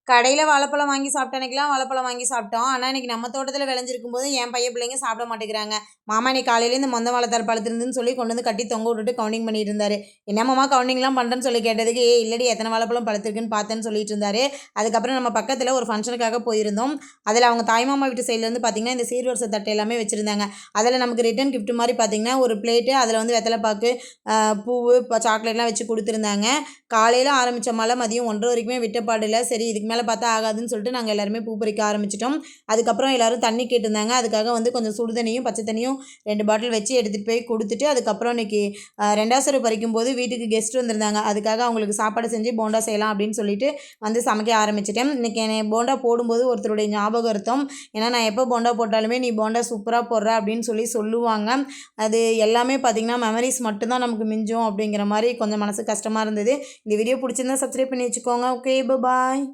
கடையில் வாழைப்பழம் வாங்கி சாப்பிட்ட அன்றைக்கெலாம் வாழைப்பழம் வாங்கி சாப்பிட்டோம். ஆனால் இன்றைக்கி நம்ம தோட்டத்தில் விளைஞ்சிருக்கும் போது என் பையன் பிள்ளைங்க சாப்பிட மாட்டேங்கிறாங்க. மாமா நீ காலையில இந்த மொந்த வாழைத்தார் பழுத்திருந்துன்னு சொல்லி கொண்டு வந்து கட்டி தொங்க விட்டுட்டு கவுண்டிங் பண்ணிட்டு இருந்தாரு. என்னம்மா கவுண்டிங்லாம் பண்ணுறேன்னு சொல்லி கேட்டதுக்கு இல்லடி எத்தனை வாழைப்பழம் பழுத்திருக்குன்னு பார்த்தேன்னு சொல்லிட்டு இருந்தாரு. அதுக்கப்புறம் நம்ம பக்கத்தில் ஒரு ஃபங்க்ஷனுக்காக போயிருந்தோம். அதில் அவங்க தாய்மாமா வீட்டு சைட்லேருந்து பார்த்திங்கன்னா இந்த சீர்வரிசை தட்டை எல்லாமே வச்சுருந்தாங்க. அதில் நமக்கு ரிட்டன் கிஃப்ட் மாதிரி பார்த்திங்கன்னா ஒரு பிளேட்டு, அதில் வந்து வெத்தலைப்பாக்கு, பூவு, சாக்லேட்லாம் வச்சு கொடுத்துருந்தாங்க. காலையில் ஆரம்பித்த மழை மதியம் 1:30 வரைக்குமே விட்டப்பாடில்லை. சரி இதுக்கு மேலே பார்த்தா ஆகாதுன்னு சொல்லிட்டு நாங்கள் எல்லாருமே பூ பறிக்க ஆரம்பிச்சிட்டோம். அதுக்கப்புறம் எல்லோரும் தண்ணி கேட்டிருந்தாங்க. அதுக்காக வந்து கொஞ்சம் சுடு தண்ணியும் பச்சை தண்ணியும் 2 பாட்டில் வச்சு எடுத்துகிட்டு போய் கொடுத்துட்டு, அதுக்கப்புறம் இன்றைக்கி 2வது பறிக்கும்போது வீட்டுக்கு கெஸ்ட் வந்திருந்தாங்க. அதுக்காக அவங்களுக்கு சாப்பாடு செஞ்சு போண்டா செய்யலாம் அப்படின்னு சொல்லிட்டு வந்து சமைக்க ஆரம்பிச்சிட்டேன். இன்றைக்கி என்னை போண்டா போடும்போது ஒருத்தருடைய ஞாபகார்த்தம். ஏன்னா நான் எப்போ போண்டா போட்டாலுமே நீ போண்டா சூப்பராக போடுற அப்படின்னு சொல்லுவாங்க. அது எல்லாமே பார்த்திங்கன்னா மெமரிஸ் மட்டும்தான் நமக்கு மிஞ்சும் அப்படிங்கிற மாதிரி கொஞ்சம் மனசு கஷ்டமாக இருந்தது. இந்த வீடியோ பிடிச்சிருந்தா சப்ஸ்கிரைப் பண்ணி வச்சுக்கோங்க. ஓகே, பாய்.